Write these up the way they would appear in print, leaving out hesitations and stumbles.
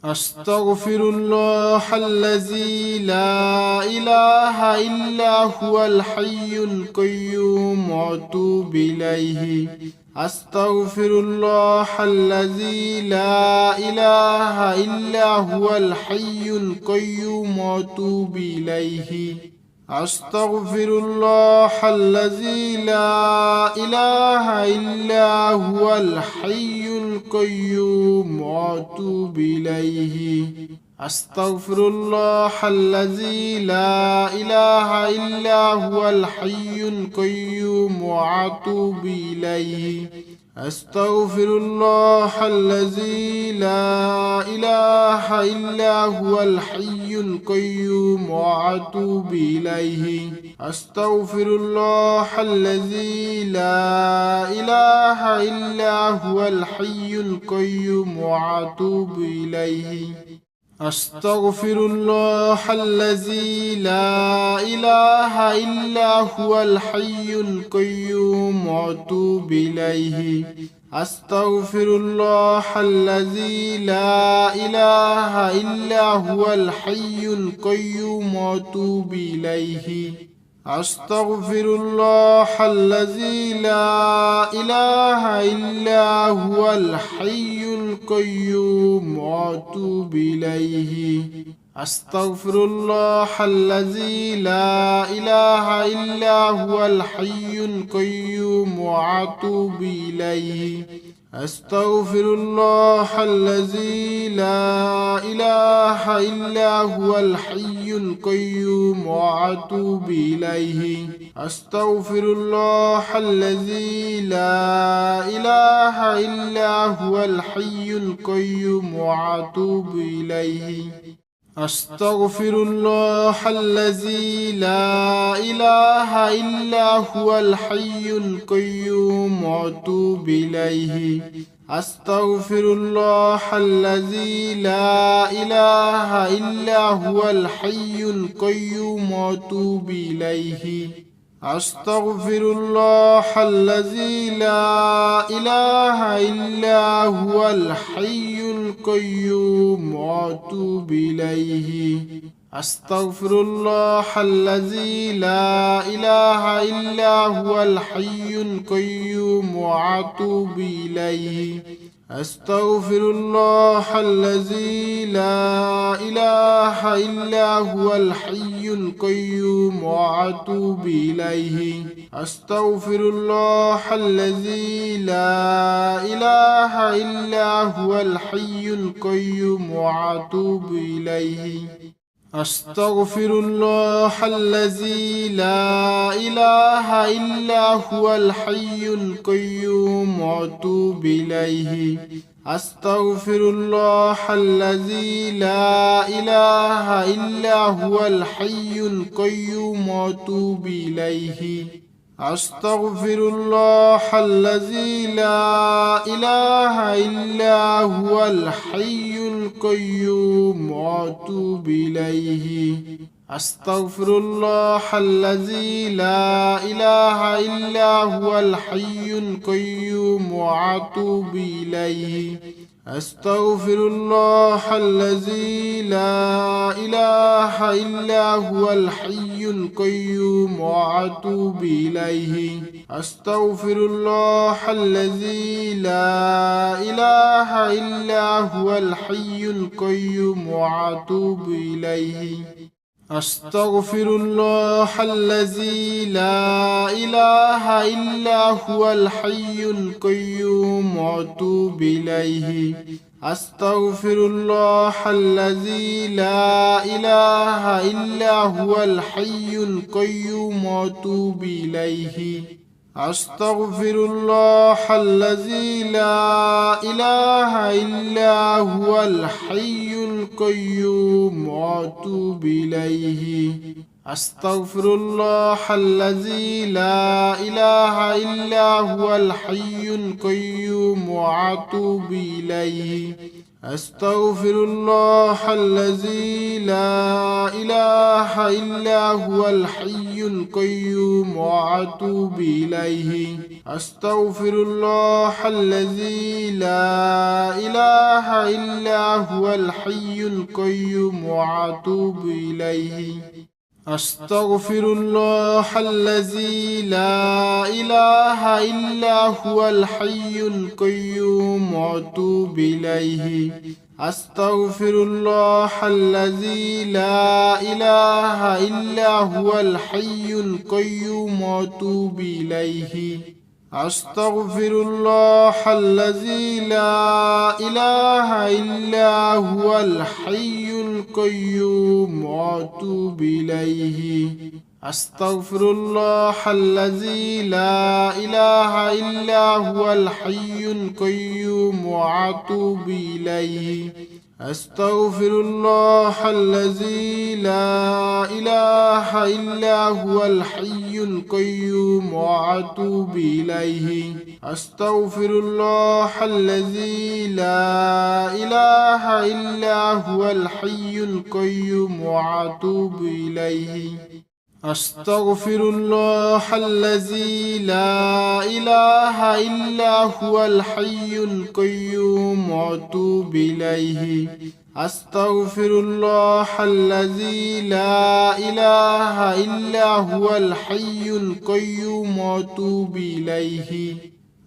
أستغفر الله الذي لا إله إلا هو الحي القيوم وأتوب إليه. أستغفر الله الذي لا إله إلا هو الحي القيوم وأتوب إليه. أستغفر الله الذي لا إله إلا هو الحي القيوم وأتوب إليه. أستغفر الله الذي لا إله إلا هو الحي القيوم وأتوب إليه. أستغفر الله الذي لا إله إلا هو الحي القيوم وأتوب إليه. أستغفر الله الذي لا إله إلا هو الحي القيوم وأتوب إليه. أستغفر الله الذي لا إله إلا هو الحي القيوم وأتوب إليه. أستغفر الله الذي لا إله إلا هو الحي القيوم وأتوب إليه. أستغفر الله الذي لا إله إلا هو الحي القيوم وأتوب إليه. أستغفر الله الذي لا إله إلا هو الحي القيوم وأتوب إليه. أستغفر الله الذي لا إله إلا هو الحي القيوم وأتوب إليه. أستغفر الله الذي لا إله إلا هو الحي القيوم وأتوب إليه. أستغفر الله الذي لا إله إلا هو الحي القيوم وأتوب إليه. أستغفر الله الذي لا إله إلا هو الحي القيوم وأتوب إليه. أستغفر الله الذي لا إله إلا هو الحي القيوم وأتوب إليه. أستغفر الله الذي لا إله إلا هو الحي القيوم وأتوب إليه. أستغفر الله الذي لا إله إلا هو الحي القيوم وأتوب إليه. أستغفر الله الذي لا إله إلا هو الحي القيوم وأتوب إليه. أستغفر الله الذي لا إله إلا هو الحي القيوم وأتوب إليه. أستغفر الله الذي لا إله إلا هو الحي القيوم وأتوب إليه. أستغفر الله الذي لا إله إلا هو الحي القيوم وأتوب إليه. أستغفر الله الذي لا إله إلا هو الحي القيوم وأتوب إليه. أستغفر الله الذي لا إله إلا هو الحي القيوم وأتوب إليه. أستغفر الله الذي لا إله إلا هو الحي القيوم وأتوب إليه. أستغفر الله الذي لا إله إلا هو الحي القيوم وأتوب إليه. أستغفر الله الذي لا إله إلا هو الحي القيوم وأتوب إليه. أستغفر الله الذي لا إله إلا هو الحي القيوم وأتوب إليه. أستغفر الله الذي لا إله إلا هو الحي القيوم وأتوب إليه. أستغفر الله الذي لا إله إلا هو الحي القيوم وأتوب إليه أستغفر الله الذي لا إله إلا هو الحي القيوم وأتوب إليه أستغفر الله الذي لا إله إلا هو الحي القيوم وأتوب إليه أستغفر الله الذي لا إله إلا هو الحي القيوم وأتوب إليه أستغفر الله الذي لا إله إلا هو الحي القيوم وأتوب إليه أستغفر الله الذي لا إله إلا هو الحي القيوم وأتوب إليه أستغفر الله الذي لا إله إلا هو الحي القيوم وأتوب إليه أستغفر الله الذي لا إله إلا هو الحي القيوم وأتوب إليه أستغفر الله الذي لا إله إلا هو الحي القيوم وأتوب إليه أستغفر الله الذي لا إله إلا هو الحي القيوم وأتوب إليه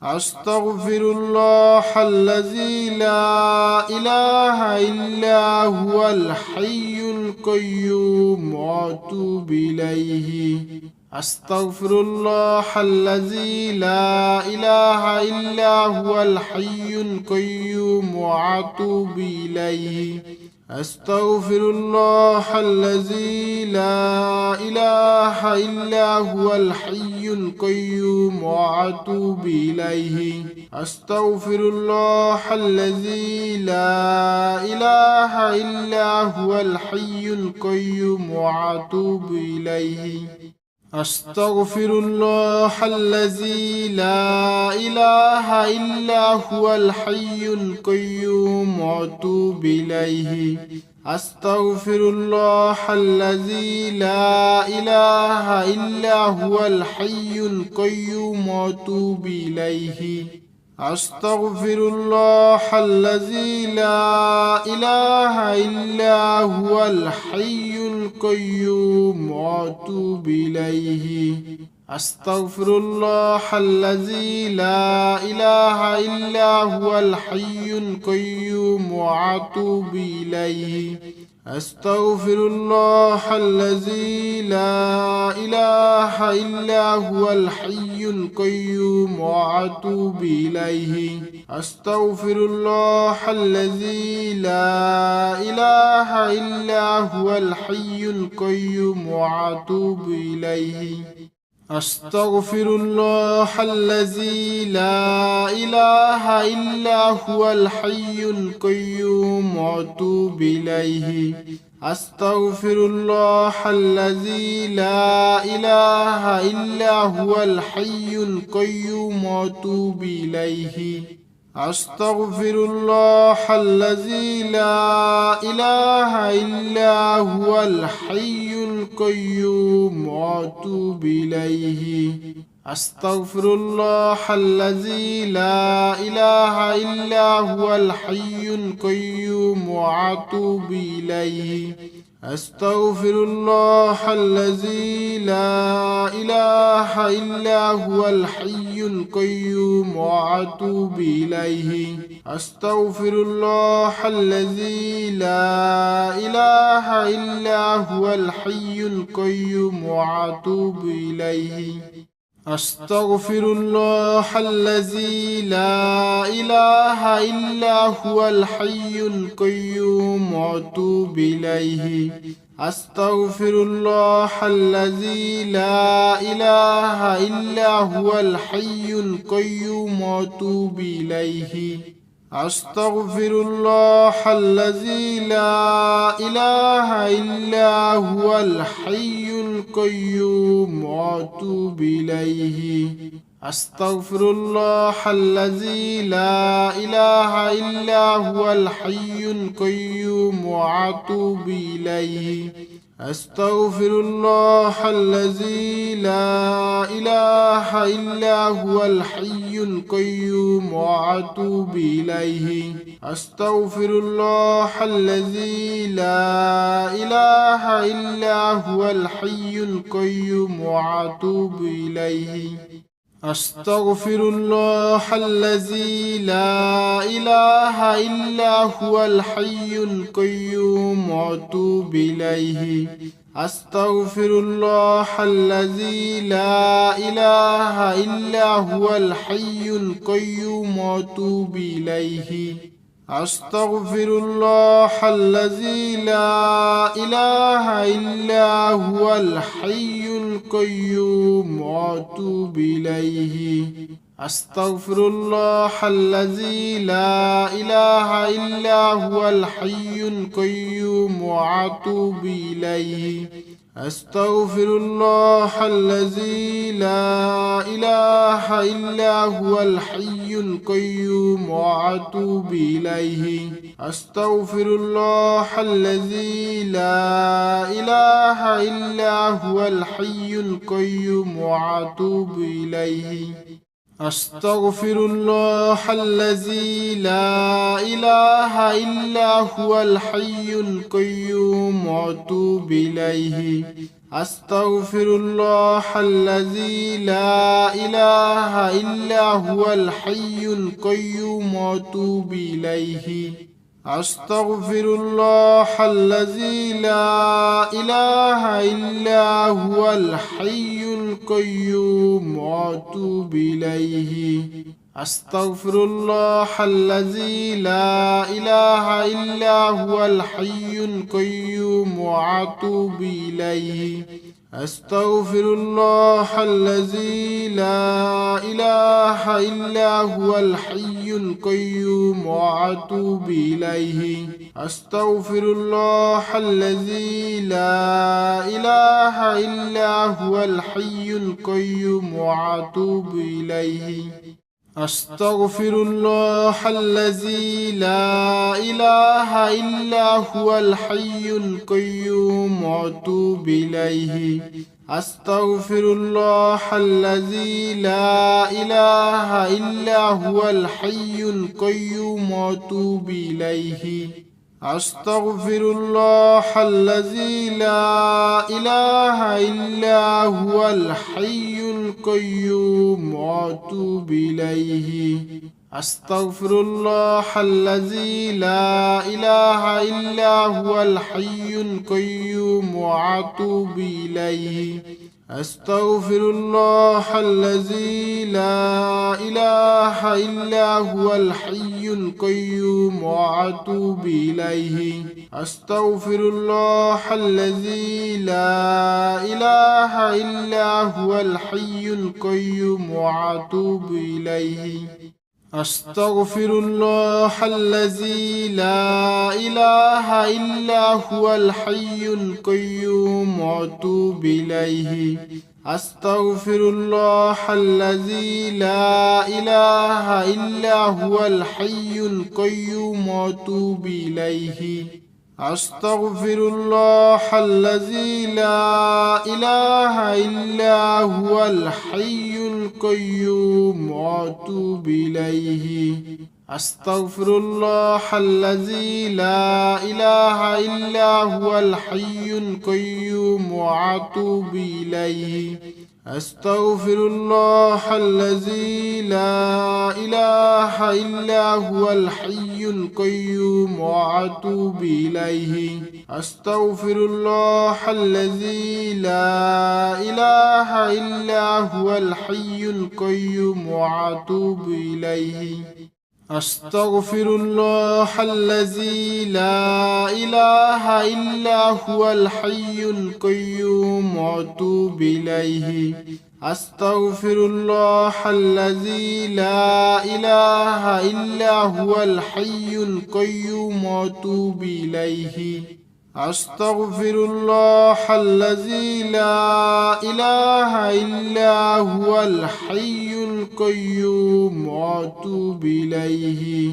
أستغفر الله الذي لا إله إلا هو الحي القيوم وأتوب إليه أستغفر الله الذي لا إله إلا هو الحي القيوم وأتوب إليه أستغفر الله الذي لا إله إلا هو الحي القيوم وأتوب إليه أستغفر الله الذي لا إله إلا هو الحي القيوم وأتوب إليه أستغفر الله الذي لا إله إلا هو الحي القيوم وأتوب إليه أستغفر الله الذي لا إله إلا هو الحي القيوم وأتوب إليه أستغفر الله الذي لا إله إلا هو الحي القيوم وأتوب إليه أستغفر الله الذي لا إله إلا هو الحي القيوم وأتوب إليه أستغفر الله الذي لا إله إلا هو الحي القيوم وأتوب إليه أستغفر الله الذي لا إله إلا هو الحي القيوم وأتوب إليه أستغفر الله الذي لا إله إلا هو الحي القيوم وأتوب إليه أستغفر الله الذي لا إله إلا هو الحي القيوم وأتوب إليه أستغفر الله الذي لا إله إلا هو الحي القيوم وأتوب إليه أستغفر الله الذي لا إله إلا هو الحي القيوم وأتوب إليه أستغفر الله الذي لا إله إلا هو الحي القيوم وأتوب إليه أستغفر الله الذي لا إله إلا هو الحي القيوم وأتوب إليه أستغفر الله الذي لا إله إلا هو الحي القيوم وأتوب إليه أستغفر الله الذي لا إله إلا هو الحي القيوم وأتوب إليه أستغفر الله الذي لا إله إلا هو الحي القيوم وأتوب إليه أستغفر الله الذي لا إله إلا هو الحي القيوم وأتوب إليه أستغفر الله الذي لا إله إلا هو الحي القيوم وأتوب إليه. أستغفر الله الذي لا إله إلا هو الحي القيوم وأتوب إليه. أستغفر الله الذي لا إله إلا هو الحي القيوم وأتوب إليه. أستغفر الله الذي لا إله إلا هو الحي القيوم وأتوب إليه. أستغفر الله الذي لا إله إلا هو الحي القيوم وأتوب إليه. أستغفر الله الذي لا إله إلا هو الحي القيوم وأتوب إليه. أستغفر الله الذي لا إله إلا هو الحي القيوم وأتوب إليه. أستغفر الله الذي لا إله إلا هو الحي القيوم وأتوب إليه. أستغفر الله الذي لا إله إلا هو الحي القيوم وأتوب إليه. أستغفر الله الذي لا إله إلا هو الحي القيوم وأتوب إليه. أستغفر الله الذي لا إله إلا هو الحي القيوم وأتوب إليه. أستغفر الله الذي لا إله إلا هو الحي القيوم وأتوب إليه. أستغفر الله الذي لا إله إلا هو الحي القيوم وأتوب إليه. أستغفر الله الذي لا إله إلا هو الحي القيوم وأتوب إليه. أستغفر الله الذي لا إله إلا هو الحي القيوم وأتوب إليه. أستغفر الله الذي لا إله إلا هو الحي القيوم وأتوب إليه. أستغفر الله الذي لا إله إلا هو الحي القيوم وأتوب إليه. أستغفر الله الذي لا إله إلا هو الحي القيوم وأتوب إليه. أستغفر الله الذي لا إله إلا هو الحي القيوم وأتوب إليه. أستغفر الله الذي لا إله إلا هو الحي القيوم وأتوب إليه. أستغفر الله الذي لا إله إلا هو الحي القيوم وأتوب إليه. أستغفر الله الذي لا إله إلا هو الحي القيوم وأتوب إليه. أستغفر الله الذي لا إله إلا هو الحي القيوم وأتوب إليه. أستغفر الله الذي لا إله إلا هو الحي القيوم وأتوب إليه. أستغفر الله الذي لا إله إلا هو الحي القيوم وأتوب إليه. أستغفر الله الذي لا إله إلا هو الحي القيوم وأتوب إليه. أستغفر الله الذي لا إله إلا هو الحي القيوم وأتوب إليه. أستغفر الله الذي لا إله إلا هو الحي القيوم وأتوب إليه. أستغفر الله الذي لا إله إلا هو الحي القيوم وأتوب إليه.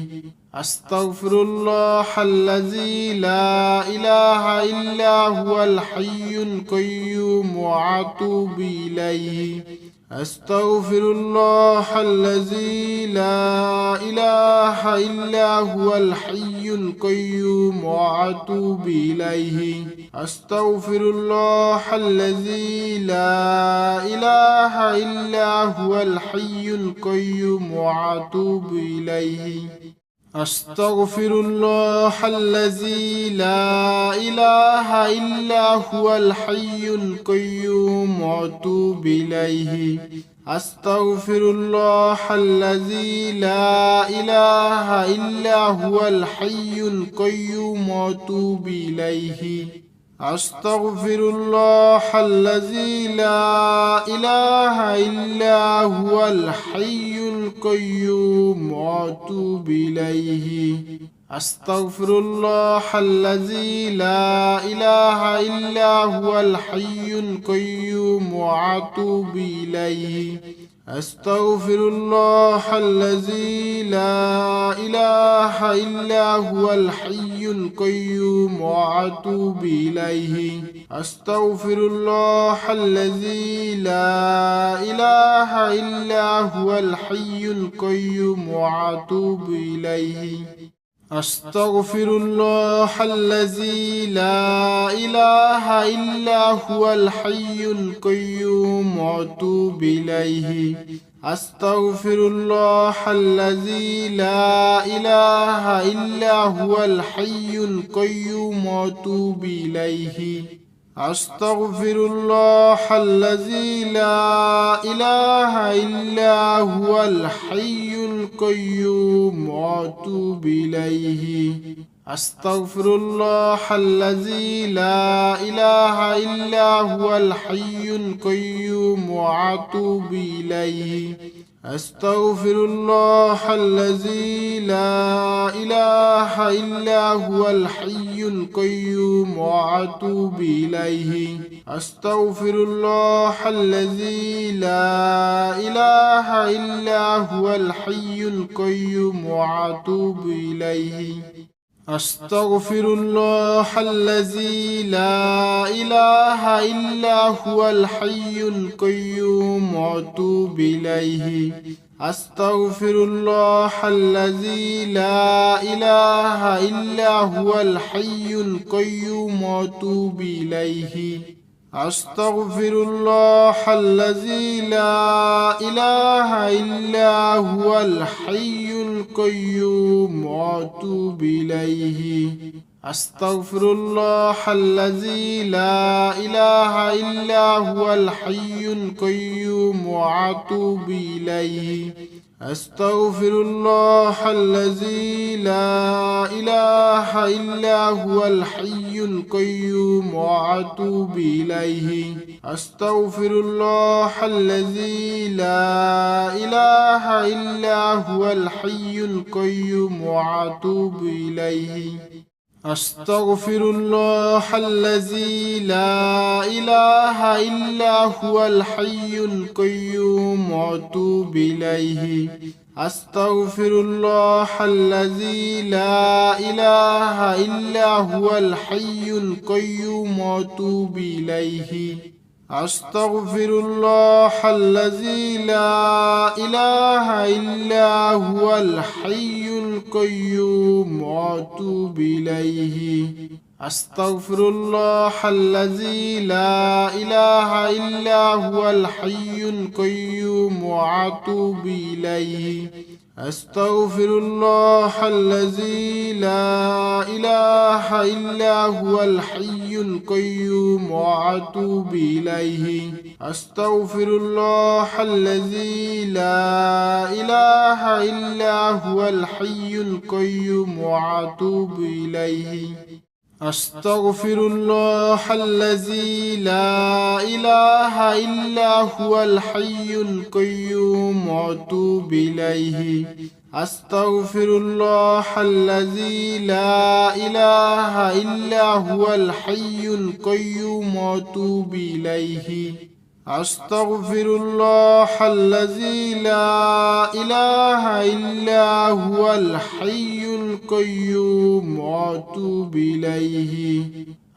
أستغفر الله الذي لا إله إلا هو الحي القيوم وأتوب إليه. أستغفر الله الذي لا إله إلا هو الحي القيوم وأتوب إليه. أستغفر الله الذي لا إله إلا هو الحي القيوم وأتوب إليه. أستغفر الله الذي لا إله إلا هو الحي القيوم وأتوب إليه. أستغفر الله الذي لا إله إلا هو الحي القيوم وأتوب إليه. أستغفر الله الذي لا إله إلا هو الحي القيوم وأتوب إليه. أستغفر الله الذي لا إله إلا هو الحي القيوم وأتوب إليه. أستغفر الله الذي لا إله إلا هو الحي القيوم وأتوب إليه. أستغفر الله الذي لا إله إلا هو الحي القيوم وأتوب إليه. أستغفر الله الذي لا إله إلا هو الحي القيوم وأتوب إليه. أستغفر الله الذي لا إله إلا هو الحي القيوم وأتوب إليه. أستغفر الله الذي لا إله إلا هو الحي القيوم وأتوب إليه. أستغفر الله الذي لا إله إلا هو الحي القيوم وأتوب إليه. أستغفر الله الذي لا إله إلا هو الحي القيوم وأتوب إليه. أستغفر الله الذي لا إله إلا هو الحي القيوم وأتوب إليه. أستغفر الله الذي لا إله إلا هو الحي القيوم وأتوب إليه. أستغفر الله الذي لا إله إلا هو الحي القيوم وأتوب إليه. أستغفر الله الذي لا إله إلا هو الحي القيوم وأتوب إليه. أستغفر الله الذي لا إله إلا هو الحي القيوم وأتوب إليه. أستغفر الله الذي لا إله إلا هو الحي القيوم وأتوب إليه. أستغفر الله الذي لا إله إلا هو الحي القيوم وأتوب إليه. أستغفر الله الذي لا إله إلا هو الحي القيوم وأتوب إليه. أستغفر الله الذي لا إله إلا هو الحي القيوم وأتوب إليه. أستغفر الله الذي لا إله إلا هو الحي القيوم وأتوب إليه. أستغفر الله الذي لا إله إلا هو الحي القيوم وأتوب إليه. أستغفر الله الذي لا إله إلا هو الحي القيوم وأتوب إليه. أستغفر الله الذي لا إله إلا هو الحي القيوم وأتوب إليه. أستغفر الله الذي لا إله إلا هو الحي القيوم وأتوب إليه. أستغفر الله الذي لا إله إلا هو الحي القيوم وأتوب إليه. أستغفر الله الذي لا إله إلا هو الحي القيوم وأتوب إليه.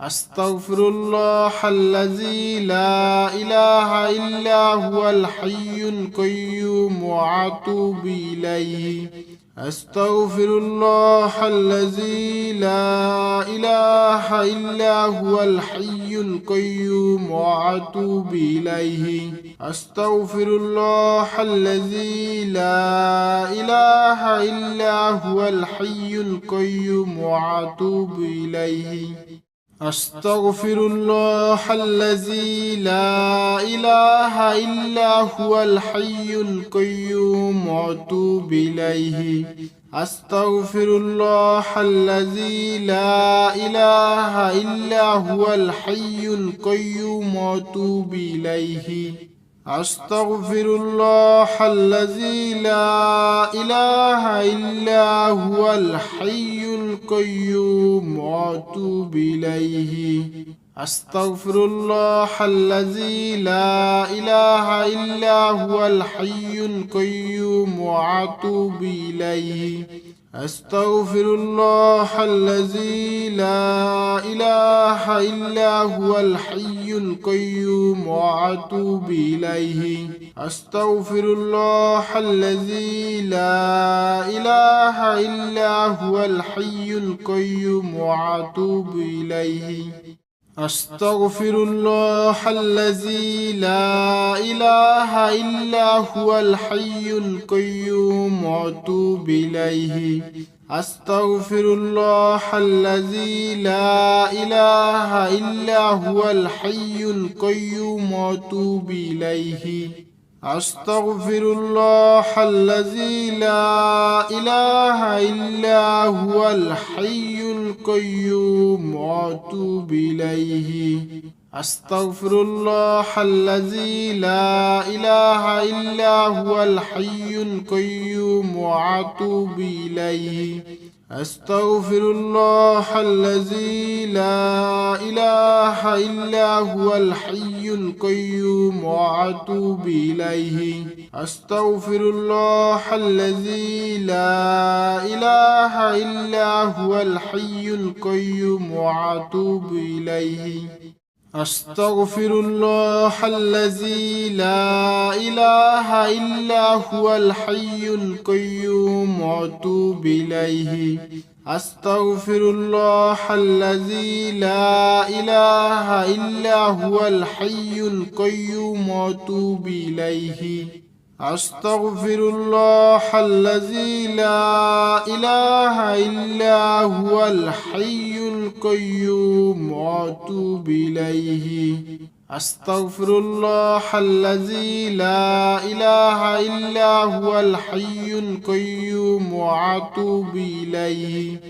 أستغفر الله الذي لا إله إلا هو الحي القيوم وأتوب إليه. أستغفر الله الذي لا إله إلا هو الحي القيوم وأتوب إليه. أستغفر الله الذي لا إله إلا هو الحي القيوم وأتوب إليه. أستغفر الله الذي لا إله إلا هو الحي القيوم وأتوب إليه. أستغفر الله الذي لا إله إلا هو الحي القيوم وأتوب إليه. أستغفر الله الذي لا إله إلا هو الحي القيوم وأتوب إليه. أستغفر الله الذي لا إله إلا هو الحي القيوم وأتوب إليه. أستغفر الله الذي لا إله إلا هو الحي القيوم وأتوب إليه. أستغفر الله الذي لا إله إلا هو الحي القيوم وأتوب إليه. أستغفر الله الذي لا إله إلا هو الحي القيوم وأتوب إليه. أستغفر الله الذي لا إله إلا هو الحي القيوم وأتوب إليه. أستغفر الله الذي لا إله إلا هو الحي القيوم وأتوب إليه. أستغفر الله الذي لا إله إلا هو الحي القيوم وأتوب إليه. أستغفر الله الذي لا إله إلا هو الحي القيوم وأتوب إليه. أستغفر الله الذي لا إله إلا هو الحي القيوم وأتوب إليه. أستغفر الله الذي لا إله إلا هو الحي القيوم وأتوب إليه. أستغفر الله الذي لا إله إلا هو الحي القيوم وأتوب إليه. أستغفر الله الذي لا إله إلا هو الحي القيوم وأتوب إليه. أستغفر الله الذي لا إله إلا هو الحي القيوم وأتوب إليه.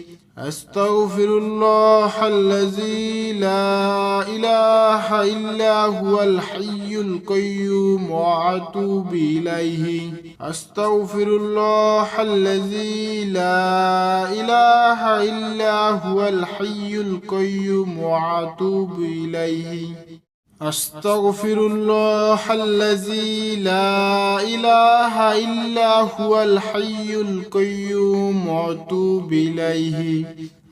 أستغفر الله الذي لا إله إلا هو الحي القيوم وأتوب إليه. أستغفر الله الذي لا إله إلا هو الحي القيوم وأتوب إليه. أستغفر الله الذي لا إله إلا هو الحي القيوم وأتوب إليه.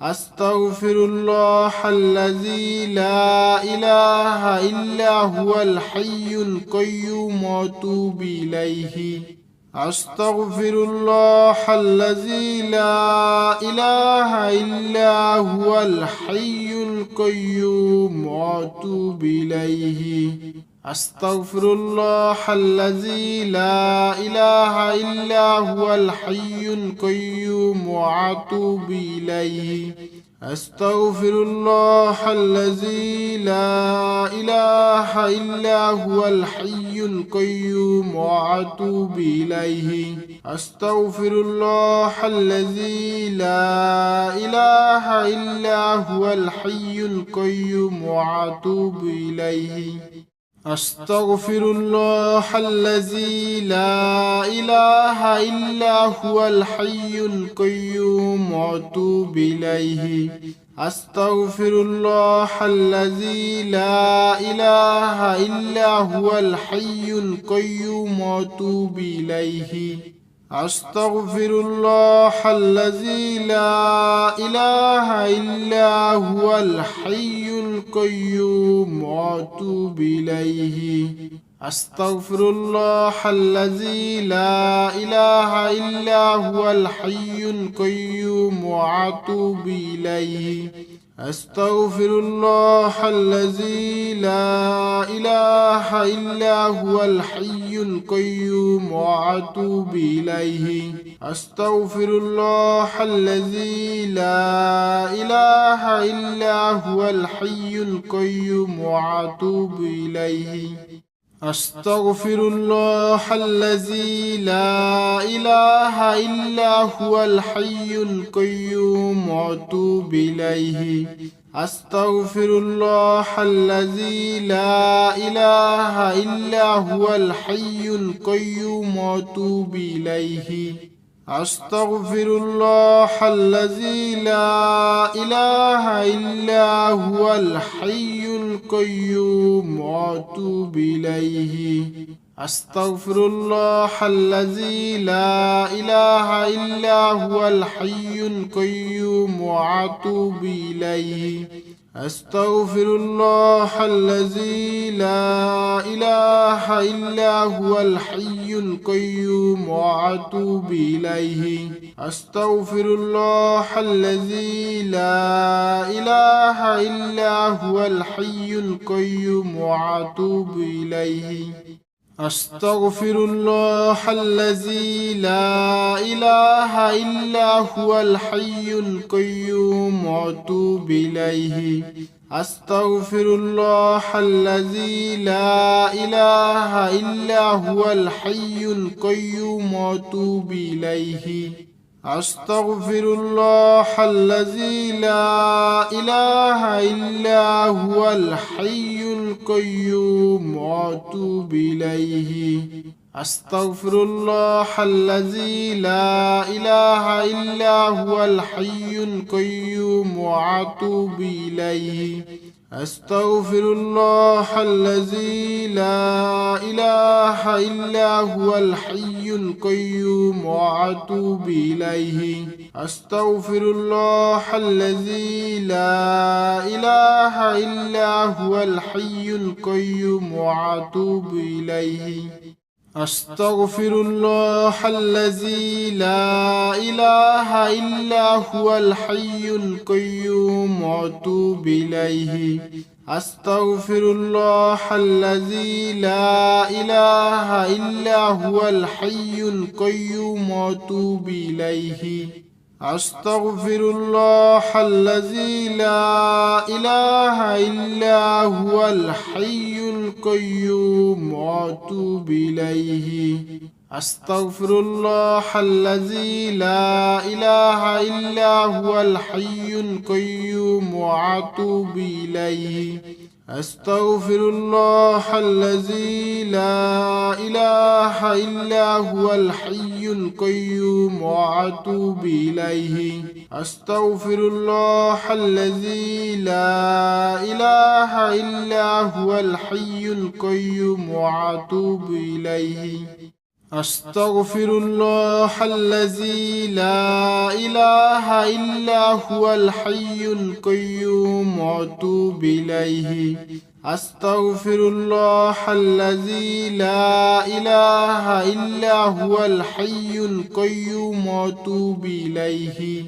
أستغفر الله الذي لا إله إلا هو الحي القيوم وأتوب إليه. أستغفر الله الذي لا إله إلا هو الحي القيوم وأتوب إليه. أستغفر الله الذي لا إله إلا هو الحي القيوم وأتوب إليه. أستغفر الله الذي لا إله إلا هو الحي القيوم وأتوب إليه. أستغفر الله الذي لا إله إلا هو الحي القيوم وأتوب إليه. أستغفر الله الذي لا إله إلا هو الحي القيوم وأتوب إليه. أستغفر الله الذي لا إله إلا هو الحي القيوم وأتوب إليه. أستغفر الله الذي لا إله إلا هو الحي القيوم وأتوب إليه. أستغفر الله الذي لا إله إلا هو الحي القيوم وأتوب إليه. أستغفر الله الذي لا إله إلا هو الحي القيوم وأتوب إليه. أستغفر الله الذي لا إله إلا هو الحي القيوم وأتوب إليه. أستغفر الله الذي لا إله إلا هو الحي القيوم وأتوب إليه. أستغفر الله الذي لا إله إلا هو الحي القيوم وأتوب إليه. أستغفر الله الذي لا إله إلا هو الحي القيوم وأتوب إليه. أستغفر الله الذي لا إله إلا هو الحي القيوم وأتوب إليه. أستغفر الله الذي لا إله إلا هو الحي القيوم وأتوب إليه. أستغفر الله الذي لا إله إلا هو الحي القيوم وأتوب إليه. أستغفر الله الذي لا إله إلا هو الحي القيوم وأتوب إليه. أستغفر الله الذي لا إله إلا هو الحي القيوم وأتوب إليه. أستغفر الله الذي لا إله إلا هو الحي القيوم وأتوب إليه. أستغفر الله الذي لا إله إلا هو الحي القيوم وأتوب إليه. أستغفر الله الذي لا إله إلا هو الحي القيوم وأتوب إليه. أستغفر الله الذي لا إله إلا هو الحي القيوم وأتوب إليه. أستغفر الله الذي لا إله إلا هو الحي القيوم وأتوب إليه. أستغفر الله الذي لا إله إلا هو الحي القيوم وأتوب إليه. أستغفر الله الذي لا إله إلا هو الحي القيوم وأتوب إليه. أستغفر الله الذي لا إله إلا هو الحي القيوم وأتوب إليه. أستغفر الله الذي لا إله إلا هو الحي القيوم وأتوب إليه. أستغفر الله الذي لا إله إلا هو الحي القيوم وأتوب إليه. أستغفر الله الذي لا إله إلا هو الحي القيوم وأتوب إليه. أستغفر الله الذي لا إله إلا هو الحي القيوم وأتوب إليه.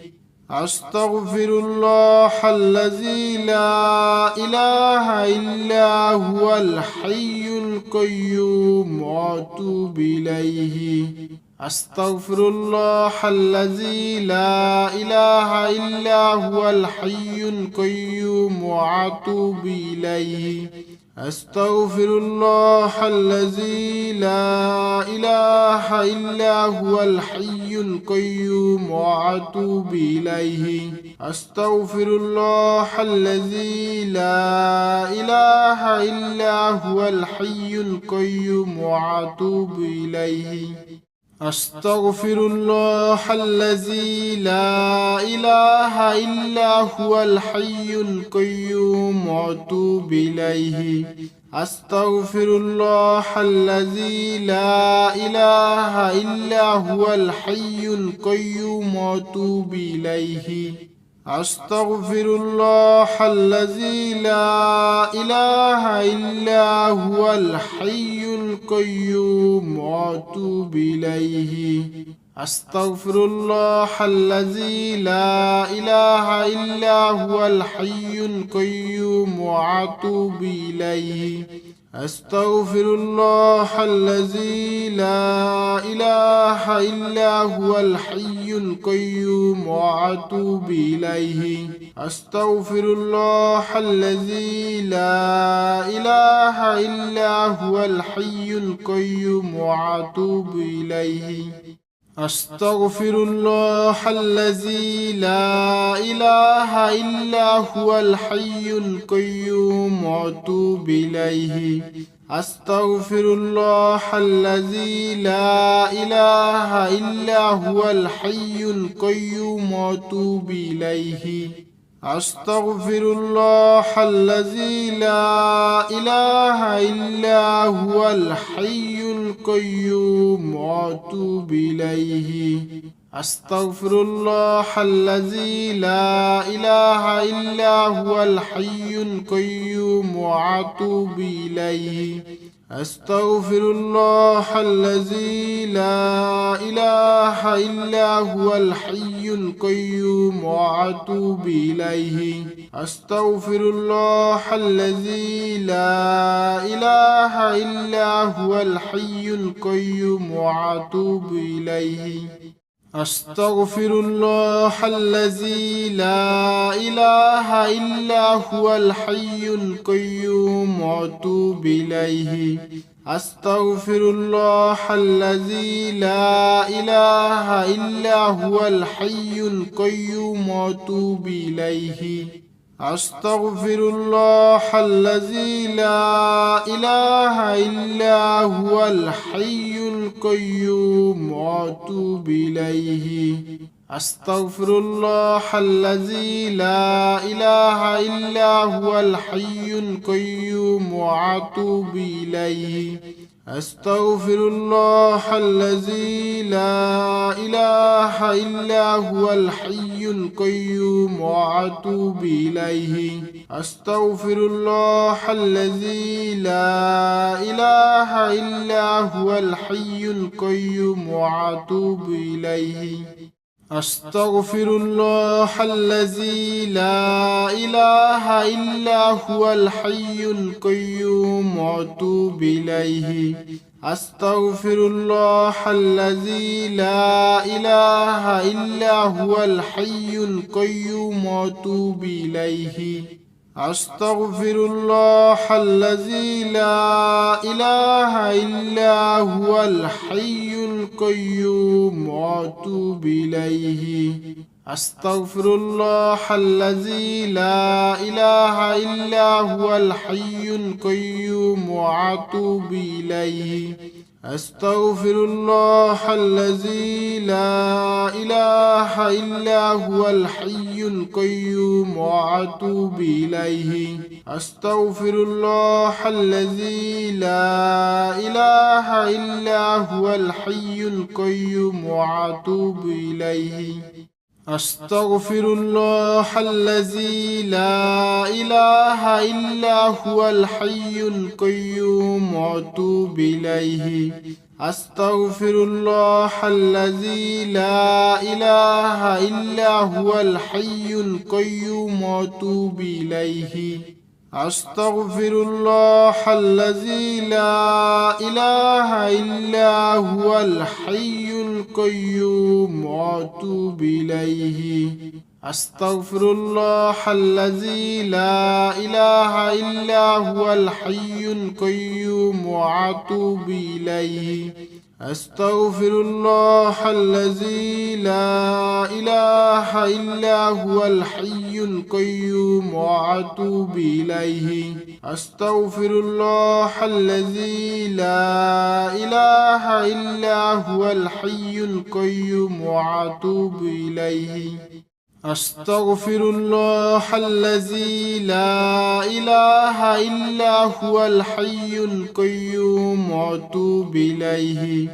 أستغفر الله الذي لا إله إلا هو الحي القيوم وأتوب إليه. أستغفر الله الذي لا إله إلا هو الحي القيوم وأتوب إليه. أستغفر الله الذي لا إله إلا هو الحي القيوم وأتوب إليه. أستغفر الله الذي لا إله إلا هو الحي القيوم وأتوب إليه. أستغفر الله الذي لا إله إلا هو الحي القيوم وأتوب إليه. أستغفر الله الذي لا إله إلا هو الحي القيوم وأتوب إليه. أستغفر الله الذي لا إله إلا هو الحي القيوم وأتوب إليه. أستغفر الله الذي لا إله إلا هو الحي القيوم وأتوب إليه. أستغفر الله الذي لا إله إلا هو الحي القيوم وأتوب إليه. أستغفر الله الذي لا إله إلا هو الحي القيوم وأتوب إليه. أستغفر الله الذي لا إله إلا هو الحي القيوم وأتوب إليه. أستغفر الله الذي لا إله إلا هو الحي القيوم وأتوب إليه. أستغفر الله الذي لا إله إلا هو الحي القيوم وأتوب إليه. أستغفر الله الذي لا إله إلا هو الحي القيوم وأتوب إليه. أستغفر الله الذي لا إله إلا هو الحي القيوم وأتوب إليه. أستغفر الله الذي لا إله إلا هو الحي القيوم وأتوب إليه. أستغفر الله الذي لا إله إلا هو الحي القيوم وأتوب إليه. أستغفر الله الذي لا إله إلا هو الحي القيوم وأتوب إليه. أستغفر الله الذي لا إله إلا هو الحي القيوم وأتوب إليه. أستغفر الله الذي لا إله إلا هو الحي القيوم وأتوب إليه. أستغفر الله الذي لا إله إلا هو الحي القيوم وأتوب إليه. أستغفر الله الذي لا إله إلا هو الحي القيوم وأتوب إليه. أستغفر الله الذي لا إله إلا هو الحي القيوم وأتوب إليه. أستغفر الله الذي لا إله إلا هو الحي القيوم وأتوب إليه. أستغفر الله الذي لا إله إلا هو الحي القيوم وأتوب إليه. أستغفر الله الذي لا إله إلا هو الحي القيوم وأتوب إليه. أستغفر الله الذي لا إله إلا هو الحي القيوم وأتوب إليه. أستغفر الله الذي لا إله إلا هو الحي القيوم وأتوب إليه. أستغفر الله الذي لا إله إلا هو الحي القيوم وأتوب إليه. أستغفر الله الذي لا إله إلا هو الحي القيوم وأتوب إليه. أستغفر الله الذي لا إله إلا هو الحي القيوم وأتوب إليه. أستغفر الله الذي لا إله إلا هو الحي القيوم وأتوب إليه. أستغفر الله الذي لا إله إلا هو الحي القيوم وأتوب إليه. أستغفر الله الذي لا إله إلا هو الحي القيوم وأتوب إليه. أستغفر الله الذي لا إله إلا هو الحي القيوم وأتوب إليه.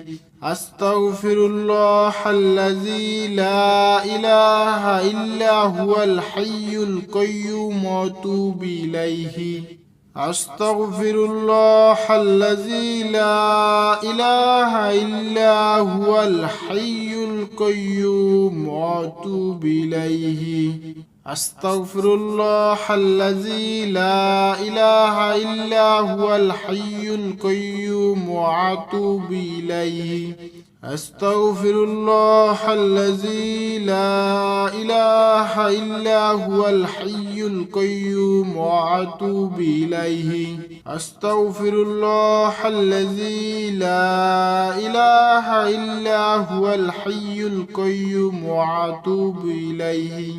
أستغفر الله الذي لا إله إلا هو الحي القيوم وأتوب إليه. أستغفر الله الذي لا إله إلا هو الحي القيوم وأتوب إليه. أستغفر الله الذي لا إله إلا هو الحي القيوم وأتوب إليه. أستغفر الله الذي لا إله إلا هو الحي القيوم وأتوب إليه. أستغفر الله الذي لا إله إلا هو الحي القيوم وأتوب إليه.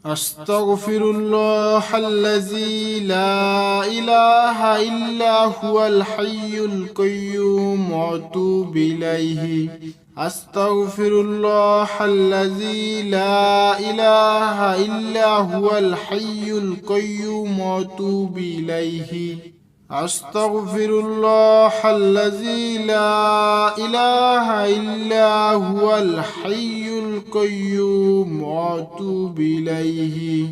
أستغفر الله الذي لا إله إلا هو الحي القيوم وأتوب إليه. أستغفر الله الذي لا إله إلا هو الحي القيوم وأتوب إليه. أستغفر الله الذي لا إله إلا هو الحي القيوم وأتوب إليه.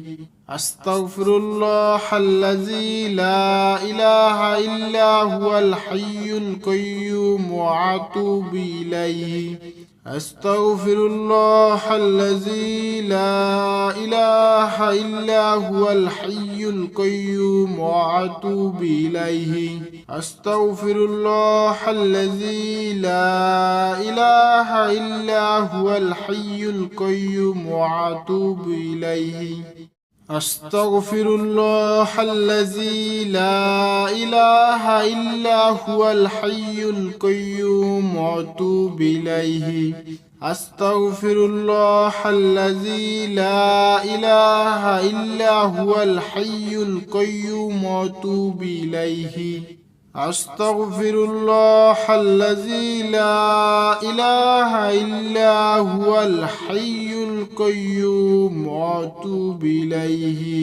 أستغفر الله الذي لا إله إلا هو الحي القيوم وأتوب إليه. أستغفر الله الذي لا إله إلا هو الحي القيوم وأتوب إليه. أستغفر الله الذي لا إله إلا هو الحي القيوم وأتوب إليه. أستغفر الله الذي لا إله إلا هو الحي القيوم وأتوب إليه. أستغفر الله الذي لا إله إلا هو الحي القيوم وأتوب إليه. أستغفر الله الذي لا إله إلا هو الحي القيوم وأتوب إليه.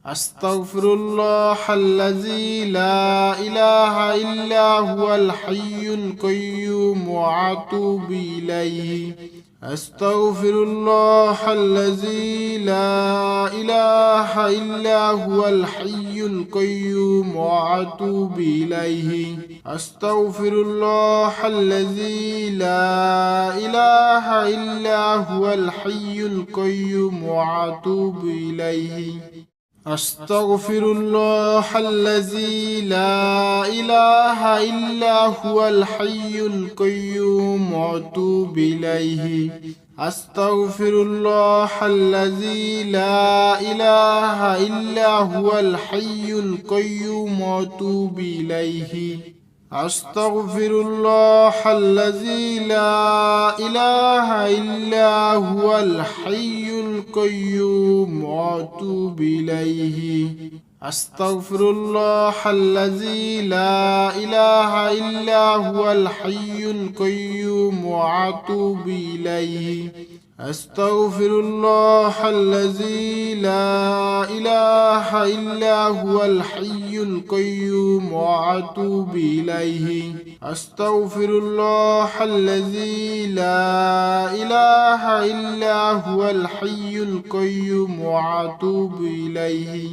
أستغفر الله الذي لا إله إلا هو الحي القيوم وأتوب إليه. أستغفر الله الذي لا إله إلا هو الحي القيوم وأتوب إليه. أستغفر الله الذي لا إله إلا هو الحي القيوم وأتوب إليه. أستغفر الله الذي لا إله إلا هو الحي القيوم وأتوب إليه. أستغفر الله الذي لا إله إلا هو الحي القيوم وأتوب إليه. أستغفر الله الذي لا إله إلا هو الحي القيوم وأتوب إليه. أستغفر الله الذي لا إله إلا هو الحي القيوم وأتوب إليه. أستغفر الله الذي لا إله إلا هو الحي القيوم وأتوب إليه. أستغفر الله الذي لا إله إلا هو الحي القيوم وأتوب إليه.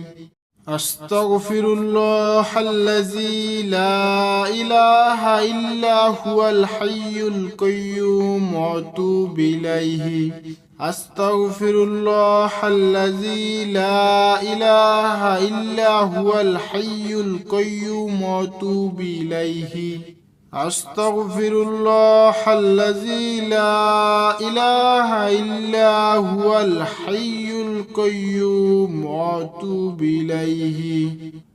أستغفر الله الذي لا إله إلا هو الحي القيوم وأتوب إليه. أستغفر الله الذي لا إله إلا هو الحي القيوم وأتوب إليه. أستغفر الله الذي لا إله إلا هو الحي القيوم وأتوب إليه.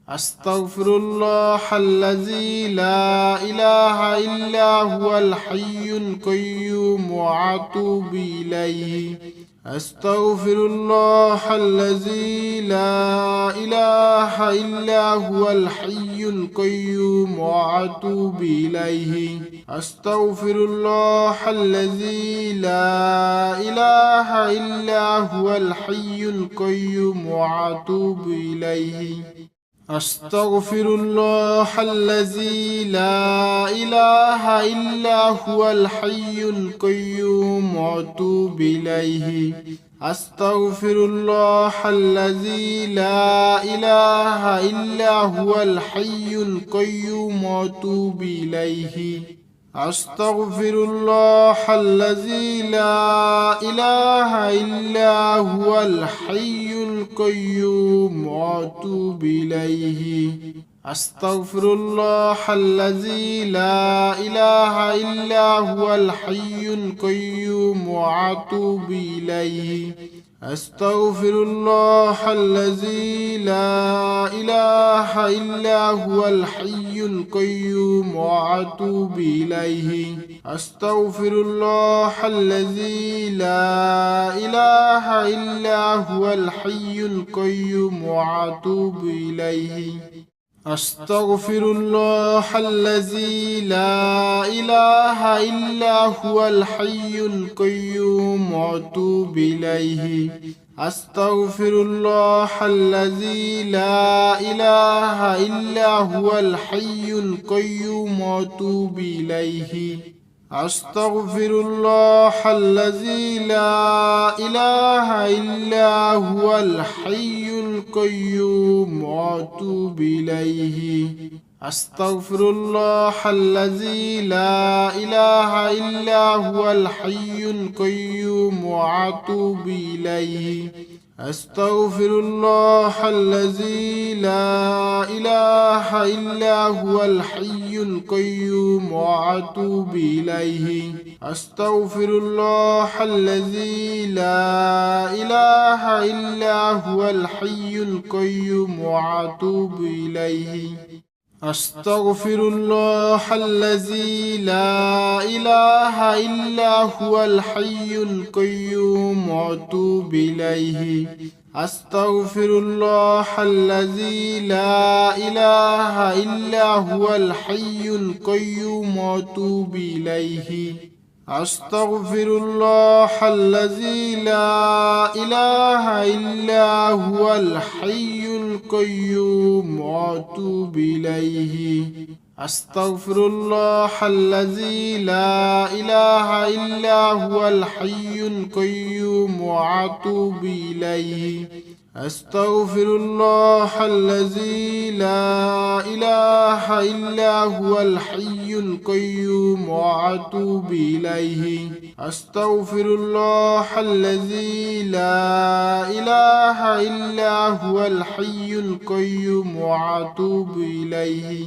أستغفر الله الذي لا إله إلا هو الحي القيوم وأتوب إليه. أستغفر الله الذي لا إله إلا هو الحي القيوم وأتوب إليه. أستغفر الله الذي لا إله إلا هو الحي القيوم وأتوب إليه. أستغفر الله الذي لا إله إلا هو الحي القيوم وأتوب إليه. أستغفر الله الذي لا إله إلا هو الحي القيوم وأتوب إليه. أستغفر الله الذي لا إله إلا هو الحي القيوم وأتوب إليه. أستغفر الله الذي لا إله إلا هو الحي القيوم وأتوب إليه. أستغفر الله الذي لا إله إلا هو الحي القيوم وأتوب إليه. أستغفر الله الذي لا إله إلا هو الحي القيوم وأتوب إليه. أستغفر الله الذي لا إله إلا هو الحي القيوم وأتوب إليه. أستغفر الله الذي لا إله إلا هو الحي القيوم وأتوب إليه. أستغفر الله الذي لا إله إلا هو الحي القيوم وأتوب إليه. أستغفر الله الذي لا إله إلا هو الحي القيوم وأتوب إليه. أستغفر الله الذي لا إله إلا هو الحي القيوم وأتوب إليه. أستغفر الله الذي لا إله إلا هو الحي القيوم وأتوب إليه. أستغفر الله الذي لا إله إلا هو الحي القيوم وأتوب إليه. أستغفر الله الذي لا إله إلا هو الحي القيوم وأتوب إليه. أستغفر الله الذي لا إله إلا هو الحي القيوم وأتوب إليه. أستغفر الله الذي لا إله إلا هو الحي القيوم وأتوب إليه. أستغفر الله الذي لا إله إلا هو الحي القيوم وأتوب إليه. أستغفر الله الذي لا إله إلا هو الحي القيوم وأتوب إليه.